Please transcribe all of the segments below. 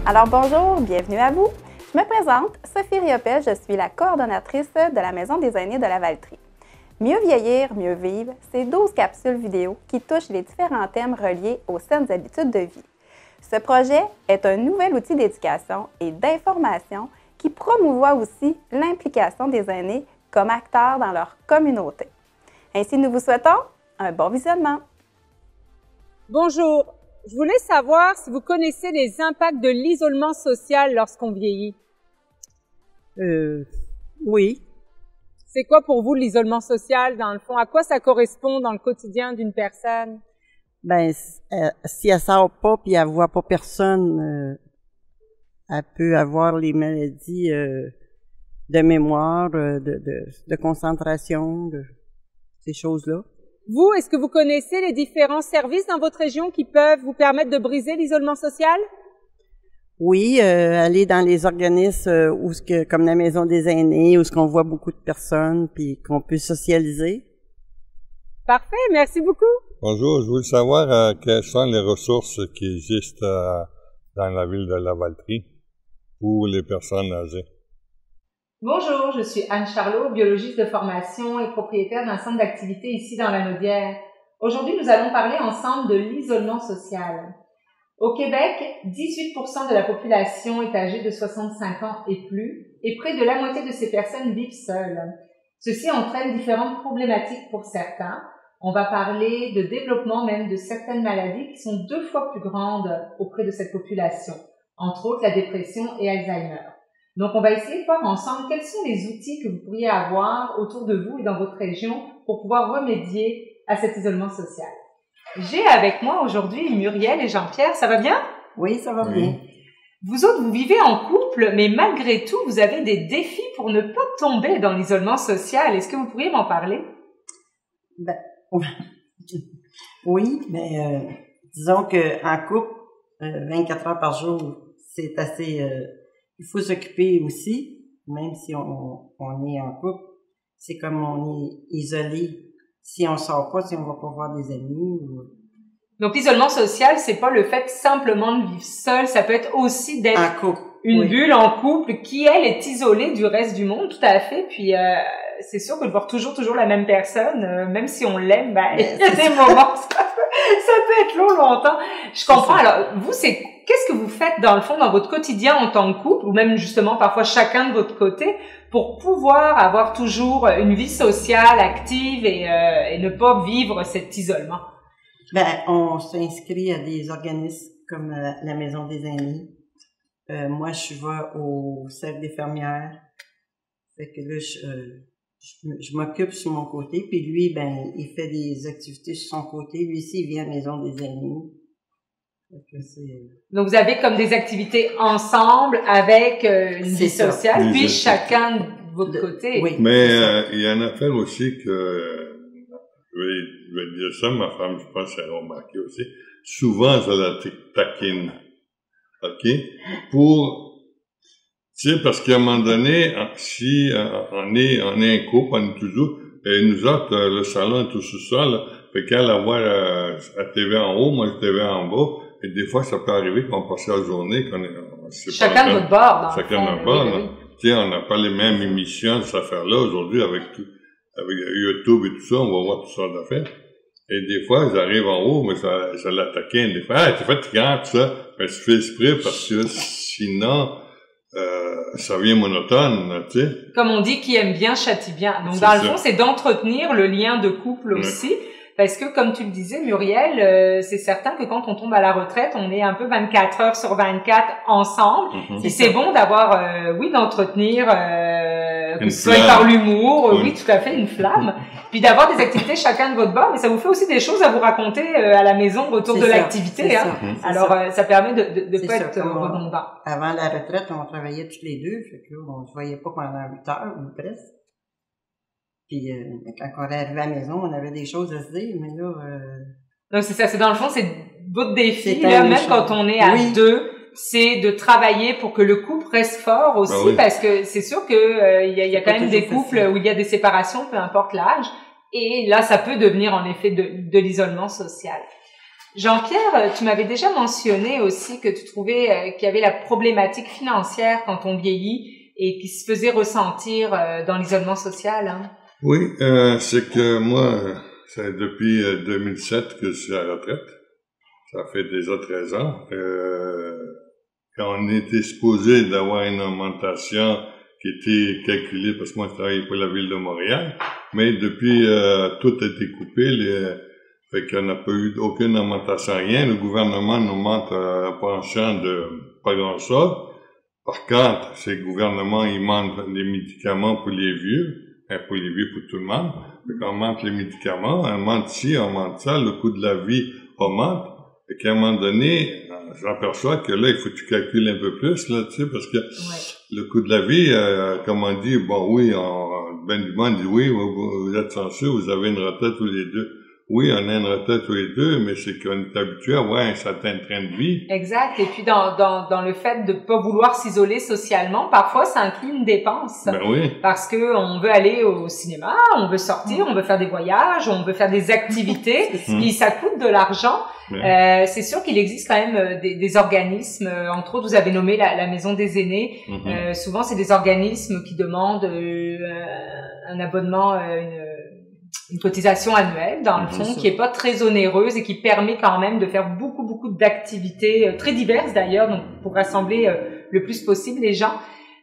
Alors bonjour, bienvenue à vous. Je me présente, Sophie Riopel, je suis la coordonnatrice de la Maison des aînés de la Valtrie. Mieux vieillir, mieux vivre, c'est 12 capsules vidéo qui touchent les différents thèmes reliés aux saines habitudes de vie. Ce projet est un nouvel outil d'éducation et d'information qui promouvoit aussi l'implication des aînés comme acteurs dans leur communauté. Ainsi, nous vous souhaitons un bon visionnement. Bonjour, je voulais savoir si vous connaissez les impacts de l'isolement social lorsqu'on vieillit. Oui. C'est quoi pour vous l'isolement social dans le fond? À quoi ça correspond dans le quotidien d'une personne? Ben, si elle sort pas puis elle voit pas personne, elle peut avoir les maladies de mémoire, de concentration, de ces choses-là. Vous, est-ce que vous connaissez les différents services dans votre région qui peuvent vous permettre de briser l'isolement social? Oui, aller dans les organismes comme la Maison des aînés, où ce qu'on voit beaucoup de personnes puis qu'on peut socialiser. Parfait, merci beaucoup. Bonjour, je voulais savoir quelles sont les ressources qui existent dans la ville de la Valtrie pour les personnes âgées. Bonjour, je suis Anne Charlot, biologiste de formation et propriétaire d'un centre d'activité ici dans la Naudière. Aujourd'hui, nous allons parler ensemble de l'isolement social. Au Québec, 18% de la population est âgée de 65 ans et plus, et près de la moitié de ces personnes vivent seules. Ceci entraîne différentes problématiques pour certains. On va parler de développement même de certaines maladies qui sont 2 fois plus grandes auprès de cette population, entre autres la dépression et Alzheimer. Donc, on va essayer de voir ensemble quels sont les outils que vous pourriez avoir autour de vous et dans votre région pour pouvoir remédier à cet isolement social. J'ai avec moi aujourd'hui Muriel et Jean-Pierre. Ça va bien? Oui, ça va bien. Vous autres, vous vivez en couple, mais malgré tout, vous avez des défis pour ne pas tomber dans l'isolement social. Est-ce que vous pourriez m'en parler? Ben, oui, mais disons que en couple, 24 heures par jour, c'est assez... il faut s'occuper aussi, même si on est en couple. C'est comme on est isolé. Si on sort pas, si on va pas voir des amis. Donc, l'isolement social, c'est pas le fait simplement de vivre seul, ça peut être aussi d'être en couple, une bulle en couple qui, elle, est isolée du reste du monde, tout à fait. Puis, c'est sûr que de voir toujours la même personne, même si on l'aime, ben, il y a des moments, ça peut être long, longtemps. Je comprends. Alors, vous, qu'est-ce que vous faites, dans le fond, dans votre quotidien en tant que couple, ou même, justement, parfois chacun de votre côté, pour pouvoir avoir toujours une vie sociale active et ne pas vivre cet isolement? Ben, on s'inscrit à des organismes comme la Maison des aînés. Moi, je vais au cercle des fermières. Fait que là, je m'occupe sur mon côté, puis lui, ben, il fait des activités sur son côté. Lui aussi, il vient à la Maison des aînés. Donc, vous avez comme des activités ensemble avec une vie sociale, puis chacun de votre côté. Oui. Mais il y a une affaire aussi que, je vais dire ça, ma femme, je pense qu'elle a remarqué aussi, souvent, je la taquine. OK? Tu sais, parce qu'à un moment donné, si on est un couple, on est toujours, et nous autres, le salon est au sous-sol, fait qu'elle voit la TV en haut, moi, la TV en bas, et des fois, ça peut arriver qu'on passe la journée, chacun de votre bord, chacun de notre bord, tu sais, on n'a pas les mêmes émissions de cette affaire-là aujourd'hui avec YouTube et tout ça, on va voir toutes sortes d'affaires. Et des fois, j'arrive en haut, mais je l'attaquais, des fois, t'es fatigant, tout ça. Ben, je fais exprès parce que sinon, ça devient monotone, tu sais. Comme on dit, qui aime bien châtie bien. Donc, dans le fond, c'est d'entretenir le lien de couple aussi. Parce que, comme tu le disais, Muriel, c'est certain que quand on tombe à la retraite, on est un peu 24 heures sur 24 ensemble. Et c'est bon d'avoir, d'entretenir, que ce soit par l'humour, oui, tout à fait, une flamme. Puis d'avoir des activités chacun de votre bord, mais ça vous fait aussi des choses à vous raconter à la maison autour de l'activité. Hein. Alors, ça permet de pas être redondant. Avant la retraite, on travaillait tous les deux, fait que là, on se voyait pas pendant 8 heures ou presque. Puis quand on est arrivé à la maison, on avait des choses à se dire, mais là... Donc c'est ça, c'est dans le fond, c'est votre défi, là, même quand on est à deux, c'est de travailler pour que le couple reste fort aussi, parce que c'est sûr que il y a quand même des couples où il y a des séparations, peu importe l'âge, et là, ça peut devenir en effet de l'isolement social. Jean-Pierre, tu m'avais déjà mentionné aussi que tu trouvais qu'il y avait la problématique financière quand on vieillit et qui se faisait ressentir dans l'isolement social. Hein. Oui, c'est que moi, c'est depuis 2007 que je suis à la retraite. Ça fait déjà 13 ans. Quand on était supposé d'avoir une augmentation qui était calculée, parce que moi je travaillais pour la ville de Montréal, mais depuis tout a été coupé, fait qu'on n'a pas eu aucune augmentation, rien. Le gouvernement nous montre un penchant de pas grand-chose. Par contre, ces gouvernements, ils montrent les médicaments pour les vieux, pour les vieux, pour tout le monde. Fait qu'on monte les médicaments, on monte ci, on monte ça, le coût de la vie augmente. Et qu'à un moment donné, j'aperçois que là, il faut que tu calcules un peu plus, là, tu sais, parce que le coût de la vie, comme on dit, bon, oui, ben du monde dit, oui, vous êtes chanceux, vous avez une retraite tous les deux. Oui, on a une retraite tous les deux, mais c'est qu'on est habitué à avoir un certain train de vie. Exact. Et puis, dans le fait de pas vouloir s'isoler socialement, parfois, ça inclut une dépense. Ben oui. Parce que on veut aller au cinéma, on veut sortir, on veut faire des voyages, on veut faire des activités, puis ça coûte de l'argent. C'est sûr qu'il existe quand même des organismes, entre autres, vous avez nommé la Maison des Aînés. Souvent, c'est des organismes qui demandent un abonnement, une cotisation annuelle, dans le fond, qui est pas très onéreuse et qui permet quand même de faire beaucoup d'activités très diverses d'ailleurs, donc pour rassembler le plus possible les gens.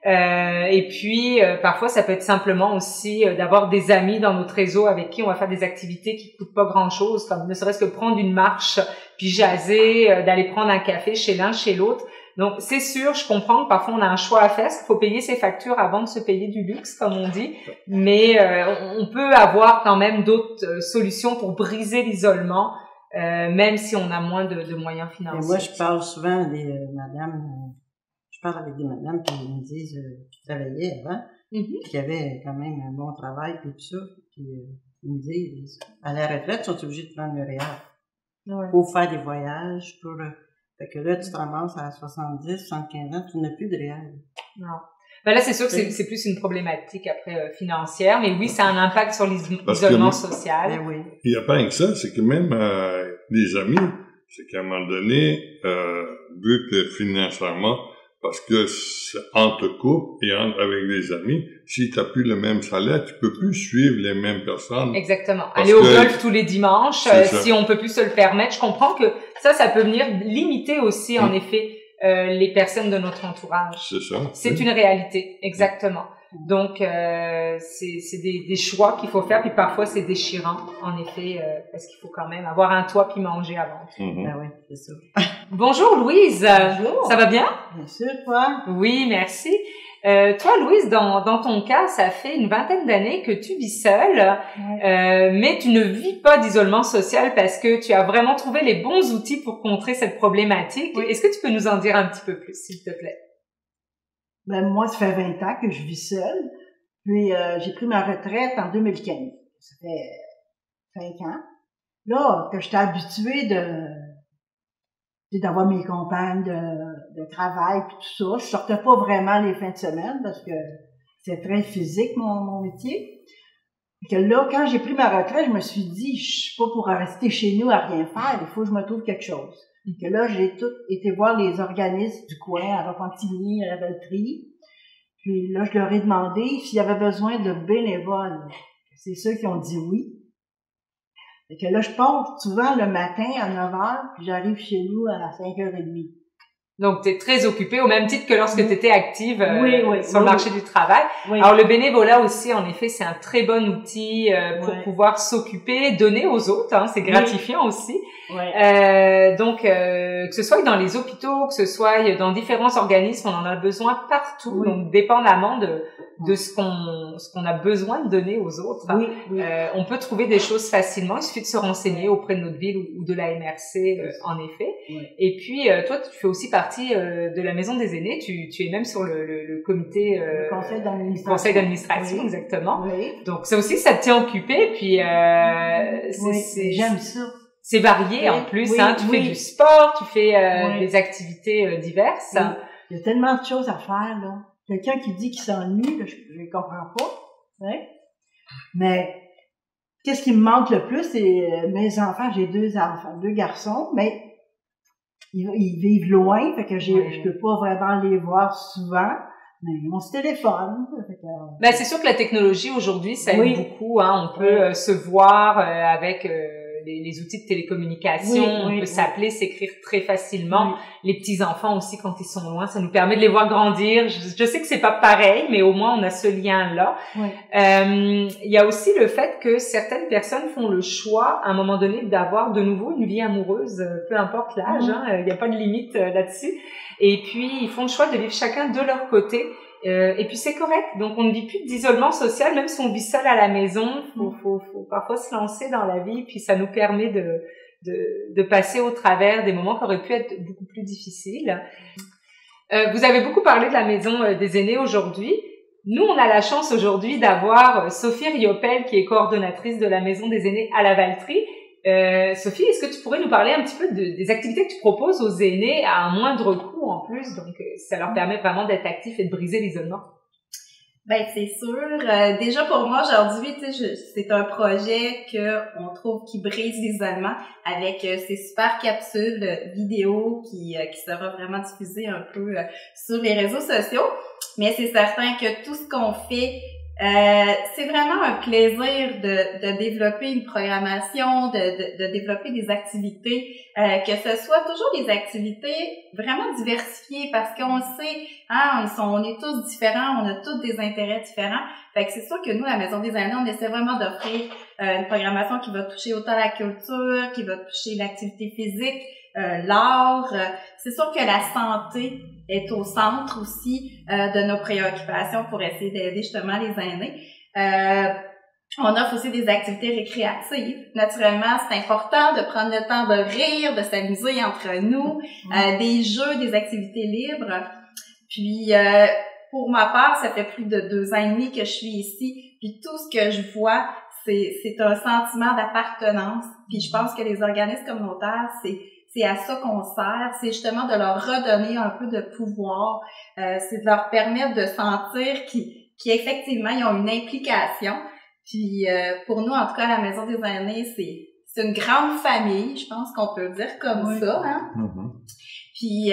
Et puis parfois ça peut être simplement aussi d'avoir des amis dans notre réseau avec qui on va faire des activités qui coûtent pas grand-chose, comme ne serait-ce que prendre une marche, puis jaser, d'aller prendre un café chez l'un, chez l'autre. Donc, c'est sûr, je comprends que parfois on a un choix à faire, qu'il faut payer ses factures avant de se payer du luxe, comme on dit, mais on peut avoir quand même d'autres solutions pour briser l'isolement, même si on a moins de moyens financiers. Et moi, je parle souvent des madames, je parle avec des madames qui me disent qui travaillaient avant, qui avaient quand même un bon travail et tout ça, puis ils me disent, à la retraite, ils sont obligés de prendre le REER pour faire des voyages, pour... Fait que là, tu te ramasses à 70, 75 ans, tu n'as plus de réel. Non. Ben là, c'est sûr que c'est plus une problématique après financière, mais oui, ça a un impact sur l'isolement social. Ben oui. Il n'y a pas rien que ça, c'est que même les amis, c'est qu'à un moment donné, vu que financièrement, parce que entre couples et avec des amis, si tu n'as plus le même salaire, tu peux plus suivre les mêmes personnes. Exactement. Aller au golf tous les dimanches, si on peut plus se le permettre, je comprends que ça peut venir limiter aussi, en effet, les personnes de notre entourage. C'est ça. C'est une réalité, exactement. Donc, c'est des choix qu'il faut faire, puis parfois c'est déchirant, en effet, parce qu'il faut quand même avoir un toit puis manger avant. Ben oui, c'est ça. Bonjour Louise. Bonjour. Ça va bien? Bien sûr, toi. Oui, merci. Toi, Louise, dans ton cas, ça fait une vingtaine d'années que tu vis seule, mais tu ne vis pas d'isolement social parce que tu as vraiment trouvé les bons outils pour contrer cette problématique. Oui. Est-ce que tu peux nous en dire un petit peu plus, s'il te plaît? Ben, moi, ça fait 20 ans que je vis seule. Puis, j'ai pris ma retraite en 2015. Ça fait 5 ans. Là, que j'étais habituée d'avoir mes compagnes de travail puis tout ça. Je sortais pas vraiment les fins de semaine parce que c'est très physique, mon métier. Et que là, quand j'ai pris ma retraite, je me suis dit, je suis pas pour rester chez nous à rien faire. Il faut que je me trouve quelque chose. Et que là, j'ai tout été voir les organismes du coin, à Repentigny, à la Valtrie. Puis là, je leur ai demandé s'il y avait besoin de bénévoles. C'est ceux qui ont dit oui. Et que là, je pars souvent le matin à 9h, puis j'arrive chez nous à 5h30. Donc, tu es très occupée, au même titre que lorsque tu étais active sur le marché du travail. Oui. Alors, le bénévolat aussi, en effet, c'est un très bon outil pour pouvoir s'occuper, donner aux autres. Hein, c'est gratifiant aussi. Donc, que ce soit dans les hôpitaux, que ce soit dans différents organismes, on en a besoin partout. Donc, dépendamment de ce qu'on a besoin de donner aux autres. On peut trouver des choses facilement. Il suffit de se renseigner auprès de notre ville ou de la MRC, en effet. Et puis, toi, tu fais aussi partie de la Maison des Aînés. Tu es même sur le comité... le conseil d'administration. Conseil d'administration, exactement. Donc, ça aussi, ça te tient occupé. Puis, j'aime ça. C'est varié en plus, hein. Tu fais du sport, tu fais des activités diverses. Il y a tellement de choses à faire, là. Quelqu'un qui dit qu'il s'ennuie, je comprends pas. Mais qu'est-ce qui me manque le plus, c'est mes enfants. J'ai 2 enfants, 2 garçons, mais ils vivent loin, fait que je peux pas vraiment les voir souvent. Mais mon téléphone. Ben, c'est sûr que la technologie aujourd'hui, ça aide beaucoup. Hein. On peut se voir avec les outils de télécommunication. On peut s'appeler, s'écrire très facilement. Les petits enfants aussi, quand ils sont loin, ça nous permet de les voir grandir. Je sais que c'est pas pareil, mais au moins on a ce lien-là. Il y a aussi le fait que certaines personnes font le choix, à un moment donné, d'avoir de nouveau une vie amoureuse, peu importe l'âge. Il n'y a pas de limite là-dessus. Et puis, ils font le choix de vivre chacun de leur côté. Et puis, c'est correct. Donc, on ne vit plus d'isolement social, même si on vit seul à la maison. Faut parfois se lancer dans la vie. Puis, ça nous permet de passer au travers des moments qui auraient pu être beaucoup plus difficiles. Vous avez beaucoup parlé de la maison des aînés aujourd'hui. Nous, on a la chance aujourd'hui d'avoir Sophie Riopel, qui est coordonnatrice de la maison des aînés à la Valtrie. Sophie, est-ce que tu pourrais nous parler un petit peu des activités que tu proposes aux aînés à un moindre coût en plus, donc ça leur permet vraiment d'être actifs et de briser l'isolement? Ben c'est sûr. Déjà pour moi aujourd'hui, c'est un projet que on trouve qui brise l'isolement avec ces super capsules vidéo qui sera vraiment diffusées un peu sur les réseaux sociaux. Mais c'est certain que tout ce qu'on fait c'est vraiment un plaisir de développer une programmation, de développer des activités, que ce soit toujours des activités vraiment diversifiées parce qu'on le sait, hein, on est tous différents, on a tous des intérêts différents. Fait que c'est sûr que nous, la Maison des aînés, on essaie vraiment d'offrir une programmation qui va toucher autant la culture, qui va toucher l'activité physique, l'art. C'est sûr que la santé est au centre aussi de nos préoccupations pour essayer d'aider justement les aînés. On offre aussi des activités récréatives. Naturellement, c'est important de prendre le temps de rire, de s'amuser entre nous, des jeux, des activités libres. Puis, pour ma part, ça fait plus de 2 ans et demi que je suis ici. Puis tout ce que je vois, c'est un sentiment d'appartenance. Puis je pense que les organismes communautaires, c'est à ça qu'on sert, c'est justement de leur redonner un peu de pouvoir, c'est de leur permettre de sentir qu'effectivement, ils ont une implication. Puis pour nous, en tout cas, la Maison des aînés, c'est une grande famille, je pense qu'on peut le dire comme ça. Hein? Puis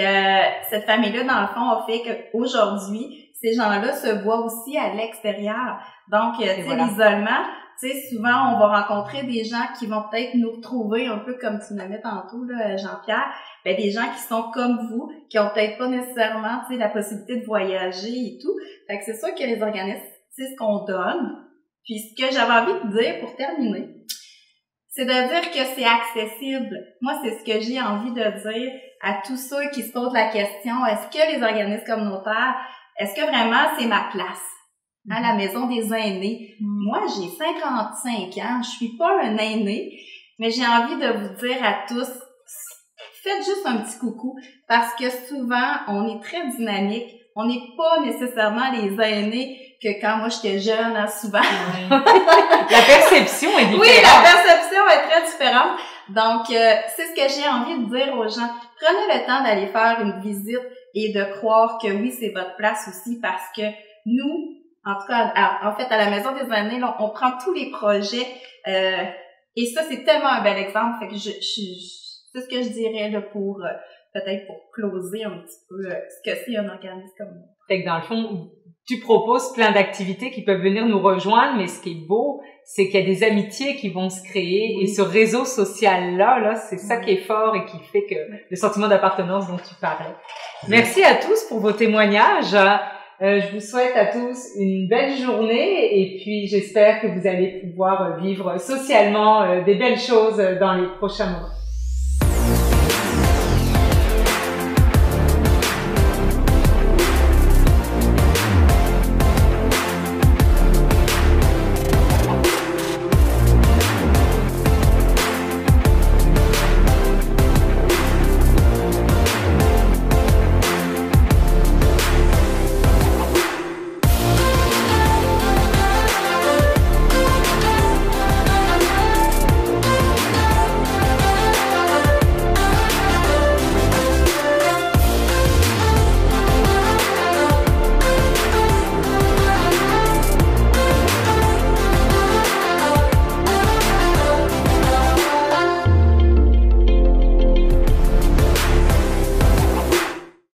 cette famille-là, dans le fond, a fait qu'aujourd'hui, ces gens-là se voient aussi à l'extérieur. Donc, tu sais, l'isolement, tu sais, souvent, on va rencontrer des gens qui vont peut-être nous retrouver un peu comme tu nommais tantôt, là, Jean-Pierre, ben, des gens qui sont comme vous, qui ont peut-être pas nécessairement, tu sais, la possibilité de voyager et tout. Fait que c'est sûr que les organismes, c'est ce qu'on donne. Puis, ce que j'avais envie de dire pour terminer, c'est de dire que c'est accessible. Moi, c'est ce que j'ai envie de dire à tous ceux qui se posent la question, est-ce que les organismes communautaires, est-ce que vraiment c'est ma place? À la Maison des aînés. Moi, j'ai 55 ans, je suis pas un aîné, mais j'ai envie de vous dire à tous, faites juste un petit coucou, parce que souvent, on est très dynamique, on n'est pas nécessairement les aînés que quand moi j'étais jeune, hein, souvent. La perception est différente. Oui, la perception est très différente. Donc, c'est ce que j'ai envie de dire aux gens. Prenez le temps d'aller faire une visite et de croire que oui, c'est votre place aussi, parce que nous, en tout cas, en fait, à la Maison des aînés, là, on prend tous les projets, et ça, c'est tellement un bel exemple. Fait que c'est ce que je dirais là pour peut-être pour closer un petit peu ce que c'est un organisme comme nous. Fait que dans le fond, tu proposes plein d'activités qui peuvent venir nous rejoindre, mais ce qui est beau, c'est qu'il y a des amitiés qui vont se créer, et ce réseau social-là, c'est ça qui est fort et qui fait que le sentiment d'appartenance dont tu parlais. Merci à tous pour vos témoignages. Je vous souhaite à tous une belle journée et puis j'espère que vous allez pouvoir vivre socialement des belles choses dans les prochains moments.